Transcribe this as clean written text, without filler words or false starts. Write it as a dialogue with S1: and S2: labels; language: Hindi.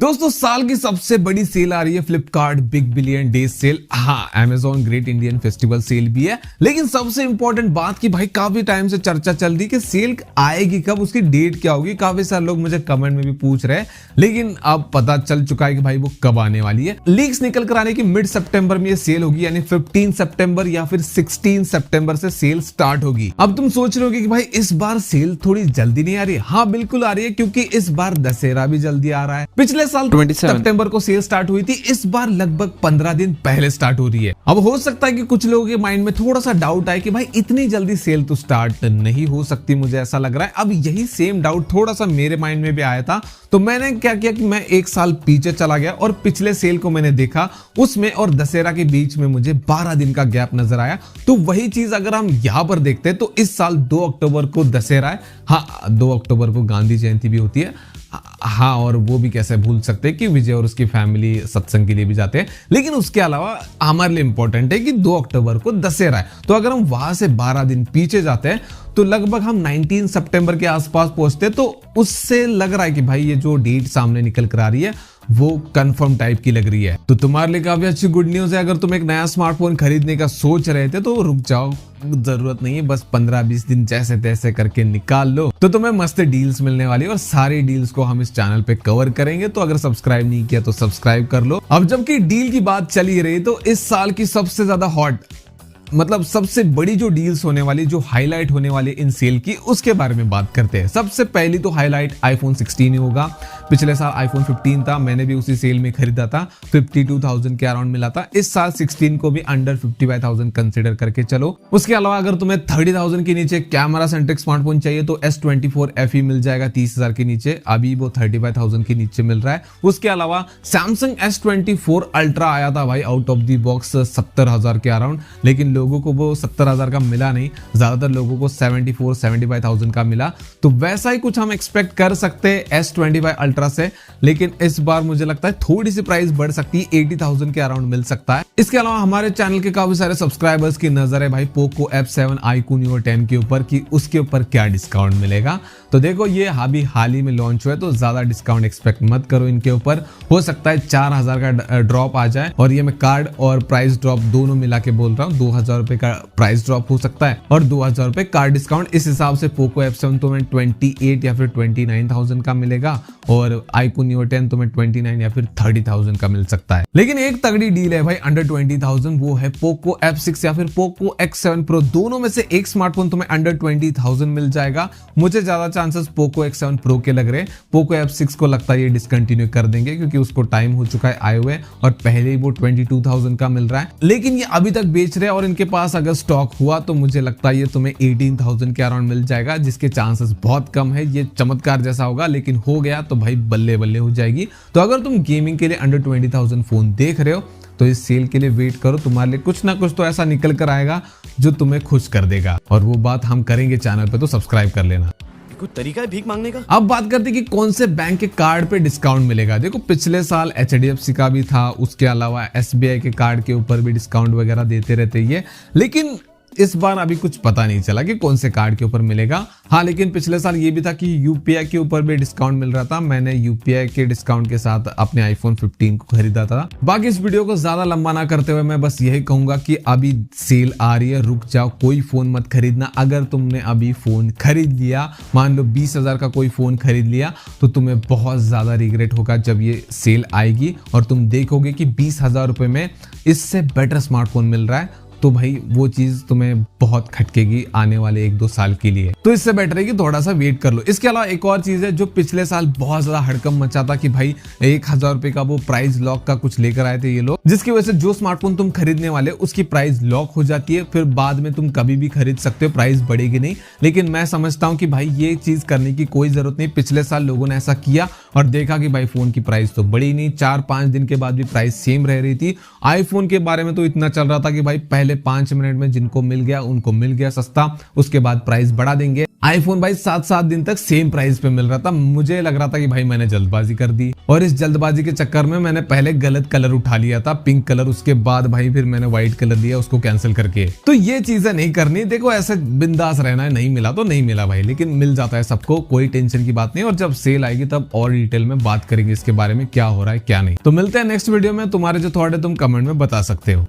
S1: दोस्तों साल की सबसे बड़ी सेल आ रही है Flipkart big billion days sale. हाँ, Amazon great Indian festival sale भी है, लेकिन सबसे इंपॉर्टेंट बात की भाई काफी टाइम से चर्चा चल रही कि सेल आएगी कब, उसकी डेट क्या होगी। काफी सारे लोग मुझे कमेंट में भी पूछ रहे हैं, लेकिन अब पता चल चुका है कि भाई वो कब आने वाली है। लीक्स निकल कर आने की मिड सितंबर में ये सेल होगी, यानी 15 सितंबर या फिर 16 सितंबर से सेल स्टार्ट होगी। अब तुम सोच रहे हो कि भाई इस बार सेल थोड़ी जल्दी नहीं आ रही। हाँ बिल्कुल आ रही है, क्योंकि इस बार दशहरा भी जल्दी आ रहा है। पिछले साल 27 सितंबर को सेल स्टार्ट हुई थी, इस बार लगभग 15 दिन पहले स्टार्ट हो रही है। अब हो सकता है कि कुछ लोगों के माइंड में थोड़ा सा डाउट आए कि भाई इतनी जल्दी सेल तो स्टार्ट नहीं हो सकती, मुझे ऐसा लग रहा है। अब यही सेम डाउट थोड़ा सा मेरे माइंड में भी आया था, तो मैंने क्या किया कि मैं एक साल पीछे चला गया और पिछले सेल को मैंने देखा, उसमें और दशहरा के बीच में मुझे 12 दिन का गैप नजर आया। तो वही चीज अगर हम यहां पर देखते हैं तो इस साल 2 अक्टूबर को दशहरा है। हाँ, 2 अक्टूबर को गांधी जयंती भी होती है। हाँ, और वो भी कैसे भूल सकते हैं कि विजय और उसकी फैमिली सत्संग के लिए भी जाते हैं। लेकिन उसके अलावा हमारे लिए इंपॉर्टेंट है कि 2 अक्टूबर को दशहरा है। तो अगर हम वहां से 12 दिन पीछे जाते हैं तो लगभग हम 19 सितंबर के आसपास पहुंचते हैं। तो उससे लग रहा है कि भाई ये जो डेट सामने निकल कर आ रही है वो कंफर्म टाइप की लग रही है। तो तुम्हारे लिए काफी अच्छी गुड न्यूज है। अगर तुम एक नया स्मार्टफोन खरीदने का सोच रहे थे तो रुक जाओ, जरूरत नहीं है, बस 15-20 दिन जैसे तैसे करके निकाल लो तो तुम्हें मस्त डील्स मिलने वाली है। और सारी डील्स को हम इस चैनल पे कवर करेंगे, तो अगर सब्सक्राइब नहीं किया तो सब्सक्राइब कर लो। अब जबकि डील की बात चली रही तो इस साल की सबसे ज्यादा हॉट, मतलब सबसे बड़ी जो डील्स होने वाली, जो हाईलाइट होने वाली इन सेल की, उसके बारे में बात करते हैं। सबसे पहली तो हाईलाइट आईफोन 16 ही होगा। पिछले साल आईफोन 15 था, मैंने भी उसी सेल में खरीदा था, 52,000 के अराउंड मिला था। इस साल 16 को भी अंडर 55,000 कंसीडर करके चलो। उसके अलावा अगर तुम्हें 30,000 के नीचे कैमरा सेंट्रिक स्मार्टफोन चाहिए तो S24 FE मिल जाएगा 30,000 के नीचे, अभी वो 35,000 के नीचे मिल रहा है। उसके अलावा सैमसंग S24 अल्ट्रा आया था भाई आउट ऑफ द बॉक्स 70,000 के अराउंड, लेकिन लोगों को वो 70,000 का मिला नहीं, ज्यादातर लोगों को 75,000 का मिला। तो वैसा ही कुछ हम एक्सपेक्ट कर सकते हैं S25 अल्ट्रा से, लेकिन इस बार मुझे लगता है थोड़ी सी प्राइस बढ़ सकती है, 80,000 के अराउंड मिल सकता है। इसके अलावा हमारे चैनल के काफी सारे सब्सक्राइबर्स की नजर है भाई पोको F7 iQOO Neo 10 के ऊपर कि उसके ऊपर क्या डिस्काउंट मिलेगा। तो देखो ये अभी हाल ही में लॉन्च हुआ है, तो ज्यादा डिस्काउंट एक्सपेक्ट मत करो इनके ऊपर। हो सकता है 4,000 का ड्रॉप आ जाए, और ये मैं कार्ड और प्राइस ड्रॉप दोनों मिला के बोल रहा हूँ। 2,000 रुपए का प्राइस ड्रॉप हो सकता है और 2,000 रुपए कार्ड डिस्काउंट। इस हिसाब से पोको F7 तो मैं 28 या फिर 29,000 का मिलेगा, और iQOO Neo 10 तो मैं 29 या फिर 30,000 का मिल सकता है। लेकिन एक तगड़ी डील है भाई अंडर 20,000, वो है पोको F6 या फिर पोको X7 Pro। दोनों में से एक स्मार्टफोन तुम्हें अंडर 20,000 मिल जाएगा। मुझे ज्यादा चांसेस पोको X7 Pro के लग रहे हैं। पोको F6 को लगता है ये डिसकंटिन्यू कर देंगे, क्योंकि उसको टाइम हो चुका है आए हुए, और पहले ही वो 22,000 का मिल रहा है। लेकिन ये अभी तक बेच रहे हैं, और इनके पास अगर स्टॉक हुआ तो मुझे लगता है ये तुम्हें 18,000 के अराउंड मिल जाएगा, जिसके चांसेस बहुत कम है। ये चमत्कार जैसा होगा, लेकिन हो गया तो भाई बल्ले बल्ले हो जाएगी। तो अगर तुम गेमिंग के लिए अंडर 20,000 फोन देख रहे हो तो इस सेल के लिए वेट करो, तुम्हारे लिए कुछ ना कुछ तो ऐसा निकल कर आएगा जो तुम्हें खुश कर देगा, और वो बात हम करेंगे चैनल पे, तो सब्सक्राइब कर लेना।
S2: कोई तरीका है भीख मांगने का?
S1: अब बात करते हैं कि कौन से बैंक के कार्ड पे डिस्काउंट मिलेगा। देखो पिछले साल HDFC का भी था, उसके अलावा SBI के कार्ड के ऊपर भी डिस्काउंट वगैरह देते रहते ये, लेकिन इस बार अभी कुछ पता नहीं चला कि कौन से कार्ड के ऊपर मिलेगा। हाँ, लेकिन पिछले साल ये भी था कि UPI के ऊपर भी डिस्काउंट मिल रहा था। मैंने UPI के डिस्काउंट के साथ अपने iPhone 15 को खरीदा था। बाकी इस वीडियो को ज्यादा लंबा ना करते हुए मैं बस यही कहूंगा कि अभी सेल आ रही है, रुक जाओ, कोई फोन मत खरीदना। अगर तुमने अभी फोन खरीद लिया, मान लो 20,000 का कोई फोन खरीद लिया, तो तुम्हें बहुत ज्यादा रिग्रेट होगा जब ये सेल आएगी और तुम देखोगे कि 20,000 रुपए में इससे बेटर स्मार्टफोन मिल रहा है। तो भाई वो चीज तुम्हें बहुत खटकेगी आने वाले 1-2 साल के लिए। तो इससे बेटर है कि थोड़ा सा वेट कर लो। इसके अलावा एक और चीज है जो पिछले साल बहुत ज्यादा हड़कंप मचा था कि भाई 1,000 रुपए का वो प्राइस लॉक का कुछ लेकर आए थे ये लोग, जिसकी वजह से जो स्मार्टफोन तुम खरीदने वाले उसकी प्राइस लॉक हो जाती है, फिर बाद में तुम कभी भी खरीद सकते हो, प्राइस बढ़ेगी नहीं। लेकिन मैं समझता हूँ कि भाई ये चीज करने की कोई जरूरत नहीं। पिछले साल लोगों ने ऐसा किया और देखा कि भाई फोन की प्राइस तो बढ़ी नहीं, 4-5 दिन के बाद भी प्राइस सेम रह रही थी। आईफोन के बारे में तो इतना चल रहा था कि भाई पहले पहले 5 मिनट में जिनको मिल गया उनको मिल गया सस्ता, उसके बाद प्राइस बढ़ा देंगे। आईफोन भाई 7-7 दिन तक सेम प्राइस पे मिल रहा था। मुझे लग रहा था कि भाई मैंने जल्दबाजी कर दी, और इस जल्दबाजी के चक्कर में मैंने पहले गलत कलर उठा लिया था, पिंक कलर, उसके बाद भाई फिर मैंने व्हाइट कलर लिया उसको कैंसिल करके। तो ये चीजें नहीं करनी। देखो ऐसे बिंदास रहना है, नहीं मिला तो नहीं मिला भाई, लेकिन मिल जाता है सबको, कोई टेंशन की बात नहीं। और जब सेल आएगी तब और डिटेल में बात करेंगे इसके बारे में, क्या हो रहा है क्या नहीं। तो मिलते हैं नेक्स्ट वीडियो में। तुम्हारे जो थॉट है तुम कमेंट में बता सकते हो।